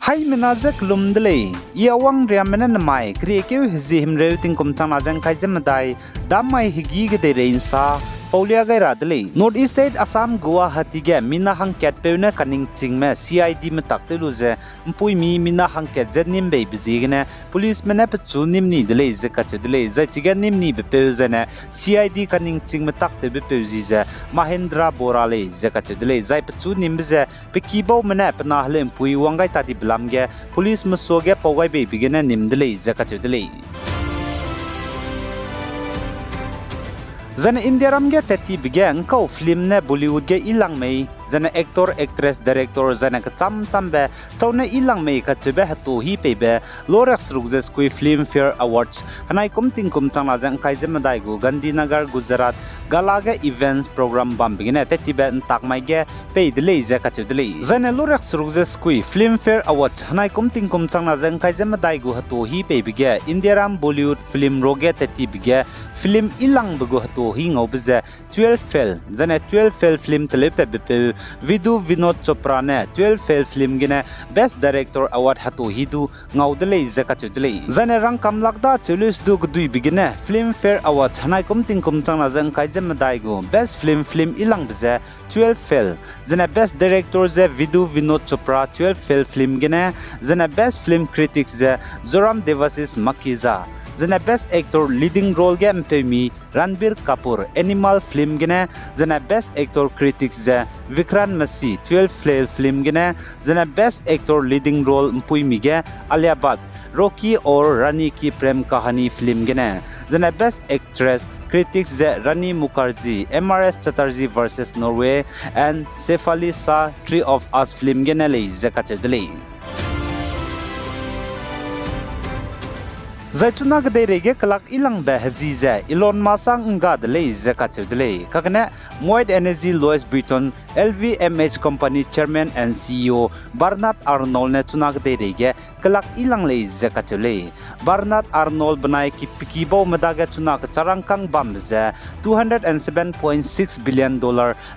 Hai menazak lumdlei iawang riamena namai kriekeu hizim reuting kumchang azang kaizemadai damai higi gede reinsa Paulia gai radlei North East State Assam Guwahati ge mina hangket peuna kaning chingme CID me takteluze mpui mi mina hangket zetnim bei bizigne police mena pechu nimni dlei zekat dlei zachiga nimni be peuzene CID kaning chingme takte be peuzize Mahendra Borale zekat dlei zai pechu nimbize pekibo mena pnahle mpui wangai tadi blamge police musoge pawai be bigene nimdlei zekat dlei Zana India ramge teti bigeng kau film ne Bollywood ge ilang mei zana actor actress director zana ka cham be chawna ilang mei ka chebe hatu hi pebe lorex rugjes kui film fair awards hanai kum tingkum changla jang kaizem dai gu Gandhinagar Gujarat galaga events program bam bigine teti be takmai ge pe dele je ka chudele zana lorex rugjes kui film fair awards hanai kum tingkum changla jang kaizem dai gu hatu hi pe bige India ram Bollywood film roge teti bige film ilang bugu hatu hi ngobze 12 fail zana 12 fail film telepe be Vidu Vinod Chopra ne 12 fail film gine best director award hatu hidu ngaudele zakachudele zane rang kamlakda chulus du gdui bigine film fair award hanai kumting kumchangna jang kaizem daigu best film ilang bze 12 fail zane best director ze Vidu Vinod Chopra 12 fail film gine zane best film critics ze Zoram Devasis Makiza zane best actor leading role ge mpemi Ranbir Kapoor animal film gine zane best actor critics ze Vikrant Massey 12 fail film gine zane best actor leading role mpui mige Alia Bhatt Rocky or Rani ki prem kahani film gine zane best actress critics ze Rani Mukherjee MRS Chatterjee versus Norway and Sefali Shah Tree of Us film gine le zakachedele Zaituna gderege kalak ilang behzize Elon Musk ngad le zakachudle kakne Moed Energy Louis Vuitton LVMH company chairman and CEO Bernard Arnault ne chuna gderege kalak ilang le zakachule Bernard Arnault banai ki pikibo madaga chuna charangkang bamze $207.6 billion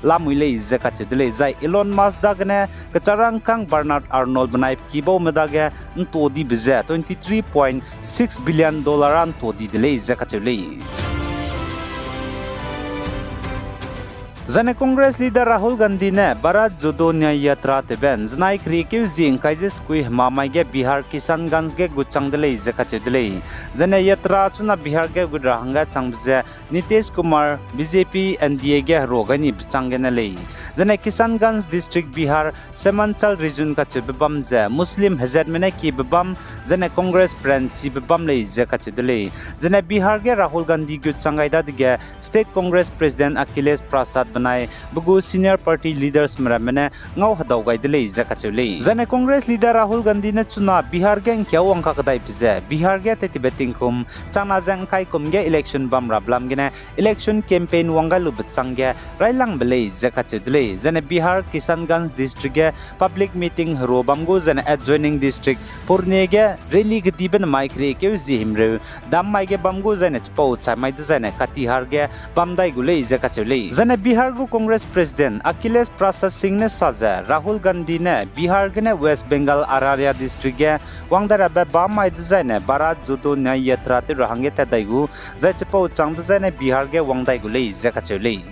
lamule zakachudle zai Elon Musk dagne charangkang Bernard Arnault banai pikibo madaga ntodi bze $23.6 billion an todi dele zakachule Zane Congress leader Rahul Gandhi ne Bharat Jodo Nyay Yatra teben znai krikeu jing kaijes kui mamai ge Bihar Kisanganj ge guchang dele zakachedele zane yatra chuna Bihar ge gudrahanga changbje Nitish Kumar BJP NDA ge rogani bchangene le zane Kisanganj district Bihar Semanchal region ka chebam je Muslim hazard mene ki babam zane Congress branch chi babam le zakachedele zane Bihar ge Rahul Gandhi guchangai da ge State Congress President Akhilesh Prasad banai bugu senior party leaders mramene ngau hadau gai dele zakachule zane Congress leader Rahul Gandhi ne chuna Bihar gen kyawang ka kadai pije Bihar ge teti betting kum chana jang kai kum ge election bam rablam gene election campaign wangalu bchangge railang bele zakachule zane Bihar Kisanganj district ge public meeting robamgo zane adjoining district Purne ge rally ge diben maikre ke zihimre dam mai ge bamgo zane chpau chamai zane Katihar ge bamdai gule zakachule zane Bihar go Congress President Akhilesh Prasad Singh ne saja Rahul Gandhi ne Bihar ge West Bengal Araria district ge wangdara ba bamai design Bharat Jodo Nyay Yatra te rahange ta daigu zaichpo chang design Bihar ge wangdai gule zakachule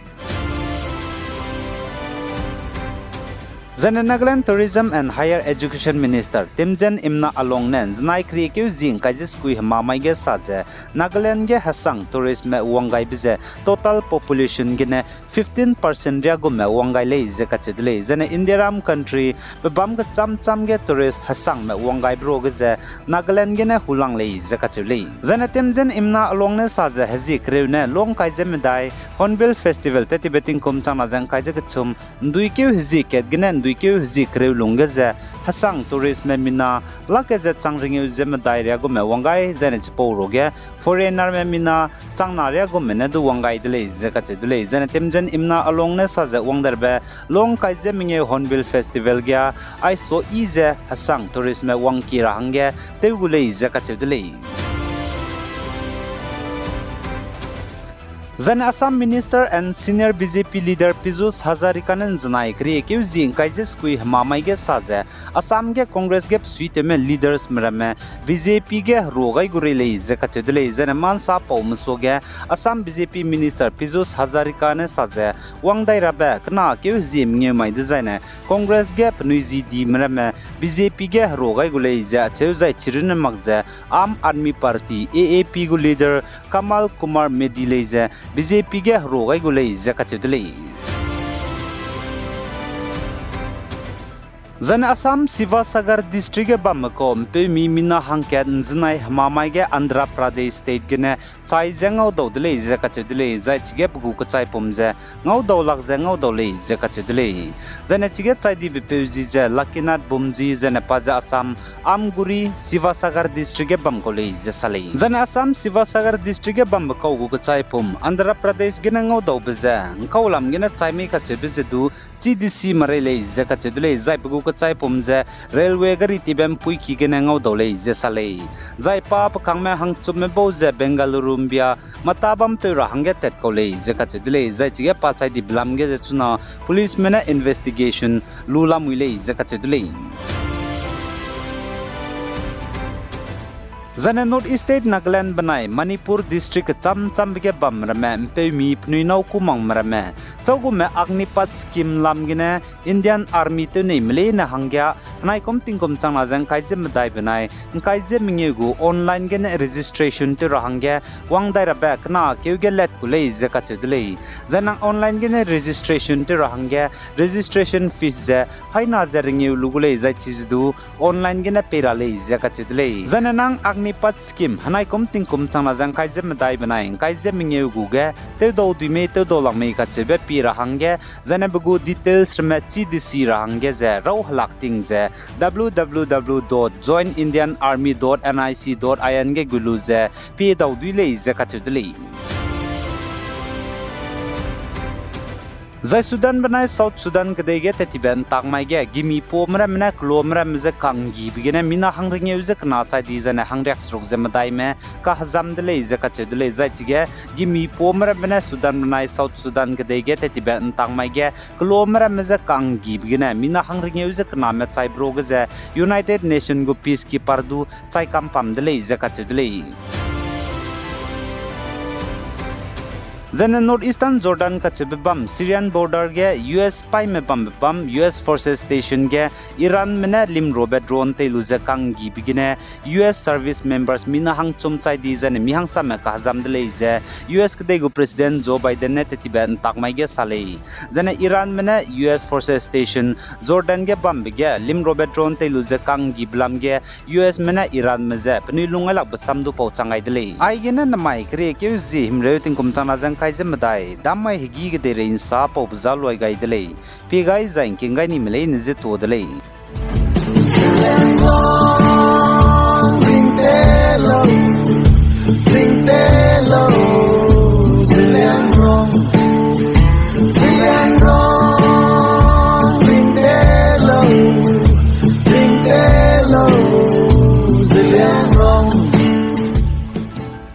Zane Nagaland Tourism and Higher Education Minister Timjen Imna Along nen znai krikeu jing kaijes kui mamai ge saje Nagaland ge hasang tourist me wangai bize total population gene 15% ria go me wangai le zakachedle zane Indiaram country bam ge cham ge tourist hasang me wangai bro ge je Nagaland gene hulang le zakachule zane Timjen Imna Along ne saje haji kreu ne long kaije me dai Hornbill Festival te tibeting kum chang jang kaije ge chum duikeu haji ket gene duikeu haji kreu lunga je hasang tourist me mina lake je changringeu je me dai ria go me wangai zane chpo roge foreigner me mina changna ria go me ne du wangai dele zakachedle zane Timjen Imna Along ne saje wangdarbe long kaije minge Hornbill Festival gya ai so ize hasang tourist me wangki rahange tegule zakachedle Zan Assam Minister and Senior BJP Leader Piyush Hazarikanen zanai kri ke jing kaises kui mamai ge saje Assam ge Congress ge suite me leaders mrame BJP ge rogai guri le je kachedle zan man sa paumso ge Assam BJP Minister Piyush Hazarikane saje wangdai rabe kna ke jim nge mai design Congress ge pnuiji di mrame BJP ge rogai gule je cheu chirin magje Aam Aadmi Party AAP gu leader Kamal Kumar Medile je BJP ge rogai gulei zakachudlei Zan Assam Sivasagar district bamko mpe mi mina hangket nznai hamamai ge Andhra Pradesh state gene chai jangau dodlei zakachudlei zaichige bugu ko chai pomje ngau dawlak jangau dawlei zakachudlei zane chige chai di bepeuji je Lakinath Bumji zane paja Assam Amguri Sivasagar district bamko lei zasalei zane Assam Sivasagar district bamko gu ko chai pom Andhra Pradesh gene ngau dawbeja ngaulam gene chai mi ka chebeje du CDC marele zakachudlei zai bugu chai pomje railway gari tibem pui ki gene ngau dole je salei zai pap kangme hangchup me boje Bengaluru mbia matabam pera hange tet kole je kachedle zai chige pa chai di blam ge je chuna police mena investigation lula muile je kachedle Zane North East State Nagaland banai Manipur district cham bige bam rame mpe mi pnui nau kumang marame chogu me agnipat scheme lamgine Indian Army te nei mle na hangya nai kom tingkom changna jang kaije medai banai kaije mingegu online gen registration te rahangya wangdai ra back na keuge let kulei zaka chedlei zanang online gen registration te rahangya registration fees je haina jaringi lugulei jai chizdu online gen pera lei zaka chedlei zanang Pat scheme hanai kom ting kom changna jang kaije medai banai kaije mingeu guge te do dume te do lang mei ka chebe pi rahangge jane bugu details me CDC rahangge je ro halak ting je www.joinindianarmy.nic.in ge gulu je pi do duile je ka chudli Zai Sudan banai South Sudan kedege tetiben takmai ge gimi pomra mena klomra mze kangi bigene mina hangringe uze kna chai di jane hangrek srok je madai me ka hazam dele je ka chedle zai chige gimi pomra mena Sudan banai South Sudan kedege tetiben takmai ge klomra mze kangi bigene mina hangringe uze kna me chai bro ge United Nation go peacekeeper du chai kampam dele je ka chedle Zane Northeastern Jordan ka chebam Syrian border ge US spy me bam US forces station ge Iran mena lim robet drone te luze kang gi bigine US service members mina hang chum chai di zane mi hang sa me ka jam de leize US ke go president Joe Biden ne tetiben takmai ge salei zane Iran mena US forces station Jordan ge bam ge lim robet drone te luze kang gi blam ge US mena Iran me ze pni lunga lak basam du pau changai de lei ai ge na namai kre ke zi himre tin kum chana jang kaise madai damai higi ge de rein sa pop zaloi gai de lei pe gai zain king gai ni mele ni je to de lei